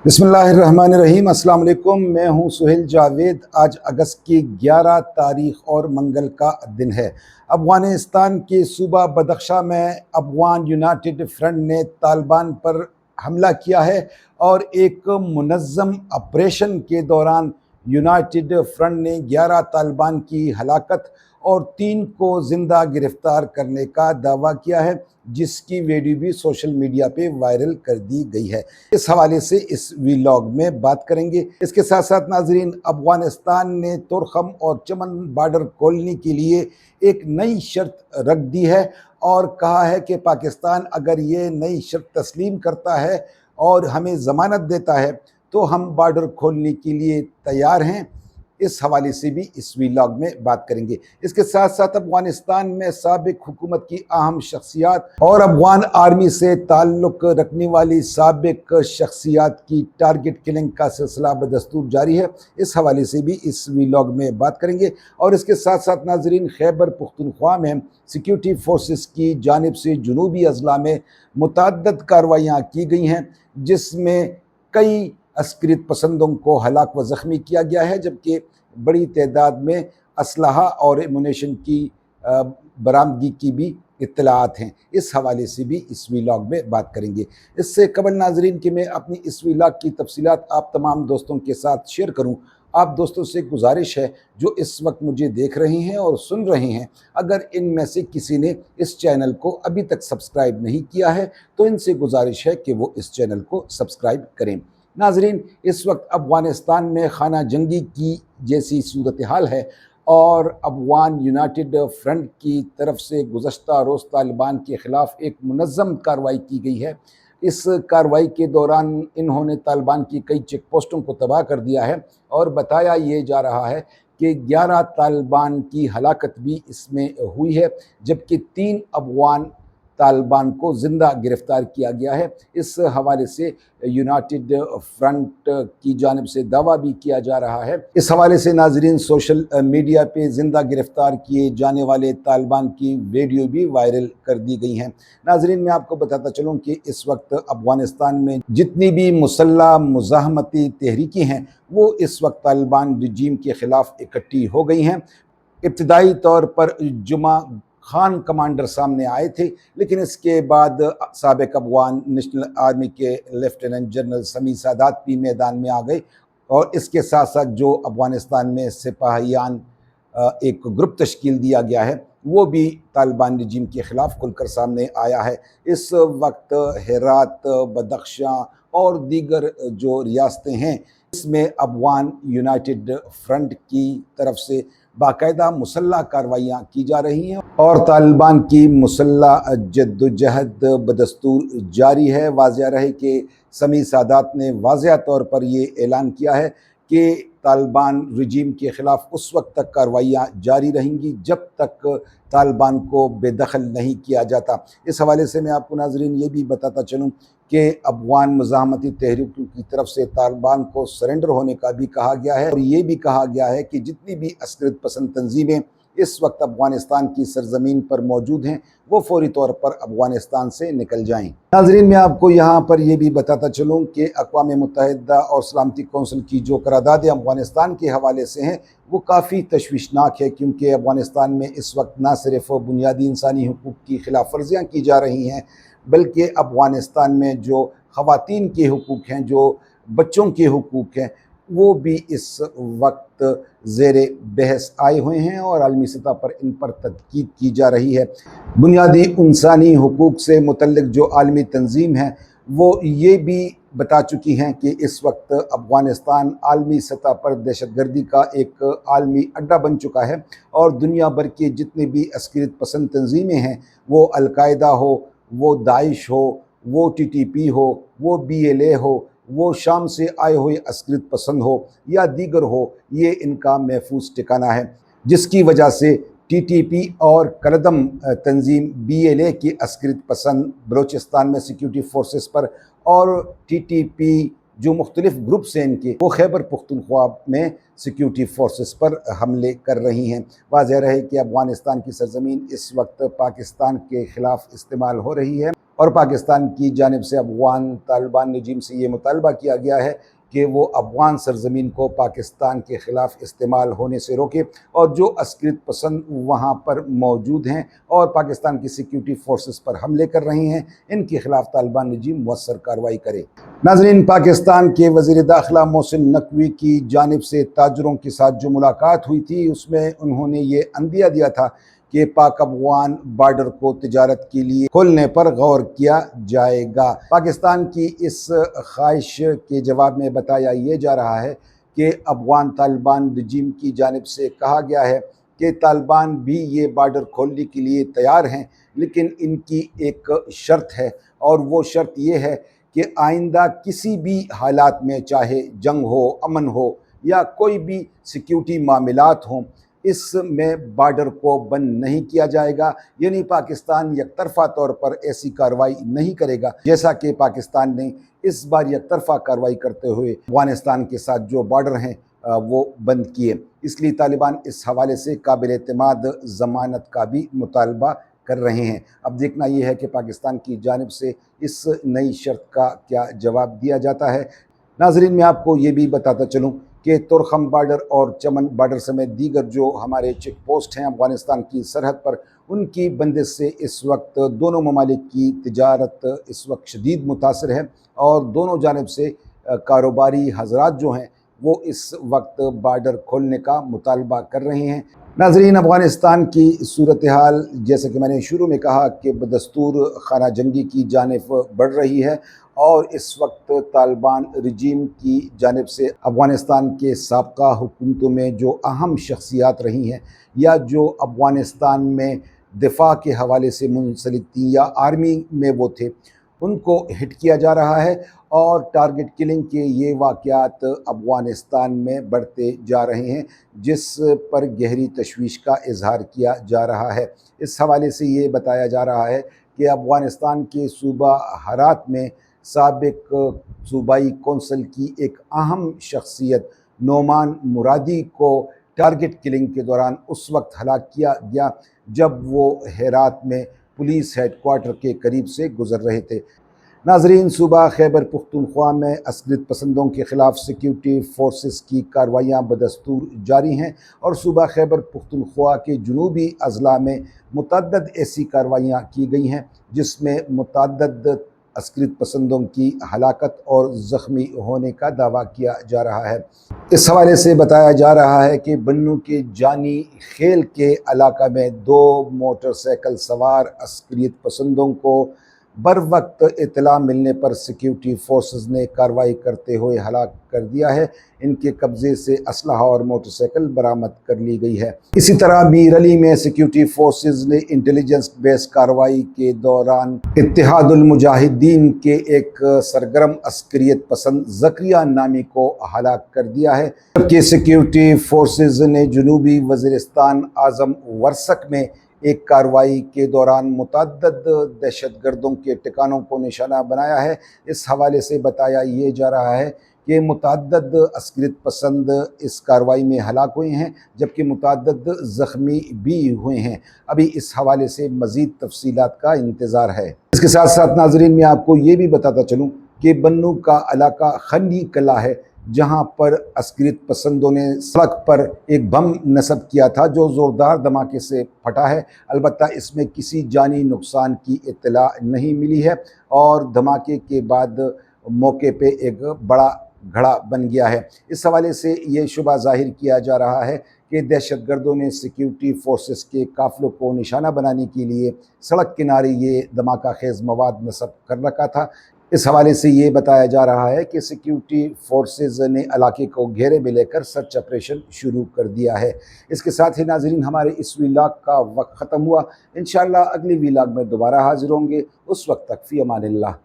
बिस्मिल्लाहिर्रहमानिर्रहीम। अस्सलाम वालेकुम। मैं हूं सुहेल जावेद। आज अगस्त की 11 तारीख और मंगल का दिन है। अफ़गानिस्तान के सूबा बदख्शां में अफ़गान यूनाइटेड फ्रंट ने तालिबान पर हमला किया है और एक मुनज़्ज़म ऑपरेशन के दौरान यूनाइटेड फ्रंट ने 11 तालिबान की हलाकत और 3 को ज़िंदा गिरफ्तार करने का दावा किया है, जिसकी वीडियो भी सोशल मीडिया पे वायरल कर दी गई है। इस हवाले से इस वीलॉग में बात करेंगे। इसके साथ साथ नाजरीन, अफ़गानिस्तान ने तुरखम और चमन बॉर्डर खोलने के लिए एक नई शर्त रख दी है और कहा है कि पाकिस्तान अगर ये नई शर्त तस्लीम करता है और हमें ज़मानत देता है तो हम बॉर्डर खोलने के लिए तैयार हैं। इस हवाले से भी इस वीलॉग में बात करेंगे। इसके साथ साथ अफ़गानिस्तान में साबिक हुकूमत की अहम शख्सियात और अफ़गान आर्मी से ताल्लुक़ रखने वाली साबिक शख्सियात की टारगेट किलिंग का सिलसिला बदस्तूर जारी है। इस हवाले से भी इस वीलॉग में बात करेंगे। और इसके साथ साथ नाजरीन, खैबर पुख्तनख्वा में सिक्योरिटी फोर्सेस की जानिब से जनूबी अजला में मुतअद्दिद कार्रवाइयाँ की गई हैं, जिसमें कई अस्करियत पसंदों को हलाक व ज़ख्मी किया गया है, जबकि बड़ी तादाद में असलहा और एमुनेशन की बरामदगी की भी इत्तलाआत हैं। इस हवाले से भी इस वीलॉग में बात करेंगे। इससे कबल नाजरीन कि मैं अपनी इस वीलॉग की तफसीलात आप तमाम दोस्तों के साथ शेयर करूं, आप दोस्तों से गुजारिश है जो इस वक्त मुझे देख रहे हैं और सुन रहे हैं, अगर इनमें से किसी ने इस चैनल को अभी तक सब्सक्राइब नहीं किया है तो इनसे गुजारिश है कि वो इस चैनल को सब्सक्राइब करें। नाजरीन, इस वक्त अफ़गानिस्तान में खाना जंगी की जैसी सूरत हाल है और अफ़गान यूनाइटेड फ्रंट की तरफ से गुज़श्ता रोज़ तालिबान के ख़िलाफ़ एक मुनज़्ज़म कार्रवाई की गई है। इस कार्रवाई के दौरान इन्होंने तालिबान की कई चेक पोस्टों को तबाह कर दिया है और बताया ये जा रहा है कि 11 तालिबान की हलाकत भी इसमें हुई है, जबकि 3 अफ़गान तालिबान को ज़िंदा गिरफ़्तार किया गया है। इस हवाले से यूनाइटेड फ्रंट की जानिब से दावा भी किया जा रहा है। इस हवाले से नाजरीन, सोशल मीडिया पे ज़िंदा गिरफ़्तार किए जाने वाले तालिबान की वीडियो भी वायरल कर दी गई हैं। नाजरीन, मैं आपको बताता चलूँ कि इस वक्त अफ़गानिस्तान में जितनी भी मुसल्लह मुज़ाहमती तहरीकें हैं वो इस वक्त तालिबान रजीम के ख़िलाफ़ इकट्ठी हो गई हैं। इब्तदाई तौर पर जुमा खान कमांडर सामने आए थे, लेकिन इसके बाद साबिक अफ़गान नेशनल आर्मी के लेफ्टिनेंट जनरल समी सादात भी मैदान में आ गए और इसके साथ साथ जो अफ़गानिस्तान में सिपाहियान एक ग्रुप तश्कील दिया गया है वो भी तालिबान रजीम के ख़िलाफ़ खुलकर सामने आया है। इस वक्त हेरात, बदख्शां और दीगर जो रियासतें हैं इसमें अफ़गान यूनाइटेड फ्रंट की तरफ से बाकायदा मुसल्लह कार्रवाइयाँ की जा रही हैं और तालिबान की मुसल्लह जद्दोजहद बदस्तूर जारी है। वाज़िह रहे कि समी सादात ने वाज़िह तौर पर ये ऐलान किया है कि तालिबान रजीम के ख़िलाफ़ उस वक्त तक कार्रवाइयाँ जारी रहेंगी जब तक तालिबान को बेदखल नहीं किया जाता। इस हवाले से मैं आपको नाज़रीन ये भी बताता चलूँ कि अफ़गान मुज़ाहमती तहरीकों की तरफ से तालिबान को सरेंडर होने का भी कहा गया है और ये भी कहा गया है कि जितनी भी अस्करियत पसंद तंजीमें इस वक्त अफ़गानिस्तान की सरजमीन पर मौजूद हैं वो फौरी तौर पर अफ़गानिस्तान से निकल जाएं। नाज़रीन, मैं आपको यहाँ पर यह भी बताता चलूँ कि अक़वाम मुत्तहिदा और सलामती कौंसिल की जो करारदाद अफ़गानिस्तान के हवाले से हैं वो काफ़ी तशवीशनाक है, क्योंकि अफ़गानिस्तान में इस वक्त न सिर्फ बुनियादी इंसानी हुकूक़ की खिलाफ वर्जियाँ की जा रही हैं, बल्कि अफ़गानिस्तान में जो ख़वातीन के हुकूक़ हैं, जो बच्चों के हुकूक़ हैं, वो भी इस वक्त ज़ेरे बहस आए हुए हैं और आलमी सतह पर इन पर तहक़ीक़ की जा रही है। बुनियादी इंसानी हुकूक़ से मुतल्लिक़ जो आलमी तंजीम है वो ये भी बता चुकी हैं कि इस वक्त अफ़गानिस्तान आलमी सतह पर दहशतगर्दी का एक आलमी अड्डा बन चुका है और दुनिया भर के जितने भी अस्करियत पसंद तंजीमें हैं, वो अल-कायदा हो, वो दाइश हो, वो TTP हो, वो BLA हो, वो शाम से आए हुए अस्करियत पसंद हो या दीगर हो, ये इनका महफूज ठिकाना है, जिसकी वजह से TTP और कलदम तंजीम BLA की अस्करियत पसंद बलोचिस्तान में सिक्योरिटी फोर्सेस पर और TTP जो मुख्तलिफ ग्रुप्स हैं इनके, वो खैबर पुख्तनख्वा में सिक्योरिटी फोर्सेस पर हमले कर रही हैं। वाज़िह रहे कि अफ़गानिस्तान की सरजमीन इस वक्त पाकिस्तान के ख़िलाफ़ इस्तेमाल हो रही है اور پاکستان کی جانب سے افغان طالبان رجیم سے یہ مطالبہ کیا گیا ہے کہ وہ افغان سرزمین کو پاکستان کے خلاف استعمال ہونے سے روکے اور جو عسکریت پسند وہاں پر موجود ہیں اور پاکستان کی سیکیورٹی فورسز پر حملے کر رہے ہیں، ان کے خلاف طالبان رجیم مؤثر کارروائی کرے۔ ناظرین، پاکستان کے وزیر داخلہ محسن نقوی کی جانب سے تاجروں کے ساتھ جو ملاقات ہوئی تھی، اس میں انہوں نے یہ عندیہ دیا تھا کہ پاک افغان بارڈر کو تجارت کے لیے کھولنے پر غور کیا جائے گا۔ پاکستان کی اس خواہش کے جواب میں بتایا یہ جا رہا ہے کہ افغان طالبان رجیم کی جانب سے کہا گیا ہے کہ طالبان بھی یہ بارڈر کھولنے کے لیے تیار ہیں، لیکن ان کی ایک شرط ہے، اور وہ شرط یہ ہے کہ آئندہ کسی بھی حالات میں، چاہے جنگ ہو، امن ہو یا کوئی بھی سیکیورٹی معاملات ہوں، اس میں بارڈر کو بند نہیں کیا جائے گا۔ یعنی پاکستان یک طرفہ طور پر ایسی کارروائی نہیں کرے گا جیسا کہ پاکستان نے اس بار یک طرفہ کارروائی کرتے ہوئے افغانستان کے ساتھ جو بارڈر ہیں وہ بند کیے۔ اس لیے طالبان اس حوالے سے قابل اعتماد ضمانت کا بھی مطالبہ کر رہے ہیں۔ اب دیکھنا یہ ہے کہ پاکستان کی جانب سے اس نئی شرط کا کیا جواب دیا جاتا ہے۔ ناظرین، میں آپ کو یہ بھی بتاتا چلوں کہ تورخم بارڈر اور چمن بارڈر سمیت دیگر جو ہمارے چیک پوسٹ ہیں افغانستان کی سرحد پر، ان کی بندش سے اس وقت دونوں ممالک کی تجارت اس وقت شدید متاثر ہے، اور دونوں جانب سے کاروباری حضرات جو ہیں وہ اس وقت بارڈر کھولنے کا مطالبہ کر رہے ہیں۔ ناظرین، افغانستان کی صورتحال جیسے کہ میں نے شروع میں کہا کہ بدستور خانہ جنگی کی جانب بڑھ رہی ہے، اور اس وقت طالبان رجیم کی جانب سے افغانستان کے سابقہ حکومتوں میں جو اہم شخصیات رہی ہیں یا جو افغانستان میں دفاع کے حوالے سے منسلک تھیں یا آرمی میں وہ تھے، ان کو ہٹ کیا جا رہا ہے، اور ٹارگٹ کلنگ کے یہ واقعات افغانستان میں بڑھتے جا رہے ہیں، جس پر گہری تشویش کا اظہار کیا جا رہا ہے۔ اس حوالے سے یہ بتایا جا رہا ہے کہ افغانستان کے صوبہ ہرات میں سابق صوبائی کونسل کی ایک اہم شخصیت نعمان مرادی کو ٹارگٹ کلنگ کے دوران اس وقت ہلاک کیا گیا جب وہ ہرات میں پولیس ہیڈ کوارٹر کے قریب سے گزر رہے تھے۔ ناظرین، صوبہ خیبر پختونخوا میں عسکریت پسندوں کے خلاف سیکیورٹی فورسز کی کارروائیاں بدستور جاری ہیں، اور صوبہ خیبر پختونخوا کے جنوبی اضلاع میں متعدد ایسی کارروائیاں کی گئی ہیں جس میں متعدد عسکریت پسندوں کی ہلاکت اور زخمی ہونے کا دعویٰ کیا جا رہا ہے۔ اس حوالے سے بتایا جا رہا ہے کہ بنوں کے جانی خیل کے علاقہ میں 2 موٹر سائیکل سوار عسکریت پسندوں کو بر وقت اطلاع ملنے پر سیکیورٹی فورسز نے کارروائی کرتے ہوئے ہلاک کر دیا ہے۔ ان کے قبضے سے اسلحہ اور موٹر سائیکل برآمد کر لی گئی ہے۔ اسی طرح میر علی میں سیکیورٹی فورسز نے انٹیلیجنس بیس کارروائی کے دوران اتحاد المجاہدین کے ایک سرگرم عسکریت پسند زکریا نامی کو ہلاک کر دیا ہے، جبکہ سیکیورٹی فورسز نے جنوبی وزیرستان اعظم ورسک میں ایک کارروائی کے دوران متعدد دہشت گردوں کے ٹھکانوں کو نشانہ بنایا ہے۔ اس حوالے سے بتایا یہ جا رہا ہے کہ متعدد عسکریت پسند اس کارروائی میں ہلاک ہوئے ہیں، جبکہ متعدد زخمی بھی ہوئے ہیں۔ ابھی اس حوالے سے مزید تفصیلات کا انتظار ہے۔ اس کے ساتھ ساتھ ناظرین، میں آپ کو یہ بھی بتاتا چلوں کہ بنوں کا علاقہ خنی قلعہ ہے، جہاں پر عسکریت پسندوں نے سڑک پر ایک بم نصب کیا تھا جو زوردار دھماکے سے پھٹا ہے۔ البتہ اس میں کسی جانی نقصان کی اطلاع نہیں ملی ہے، اور دھماکے کے بعد موقع پہ ایک بڑا گھڑا بن گیا ہے۔ اس حوالے سے یہ شبہ ظاہر کیا جا رہا ہے کہ دہشت گردوں نے سیکیورٹی فورسز کے قافلوں کو نشانہ بنانے کے لیے سڑک کنارے یہ دھماکہ خیز مواد نصب کر رکھا تھا۔ اس حوالے سے یہ بتایا جا رہا ہے کہ سیکیورٹی فورسز نے علاقے کو گھیرے میں لے کر سرچ آپریشن شروع کر دیا ہے۔ اس کے ساتھ ہی ناظرین، ہمارے اس ویلاگ کا وقت ختم ہوا۔ انشاءاللہ اگلی ویلاگ میں دوبارہ حاضر ہوں گے۔ اس وقت تک فی امان اللہ۔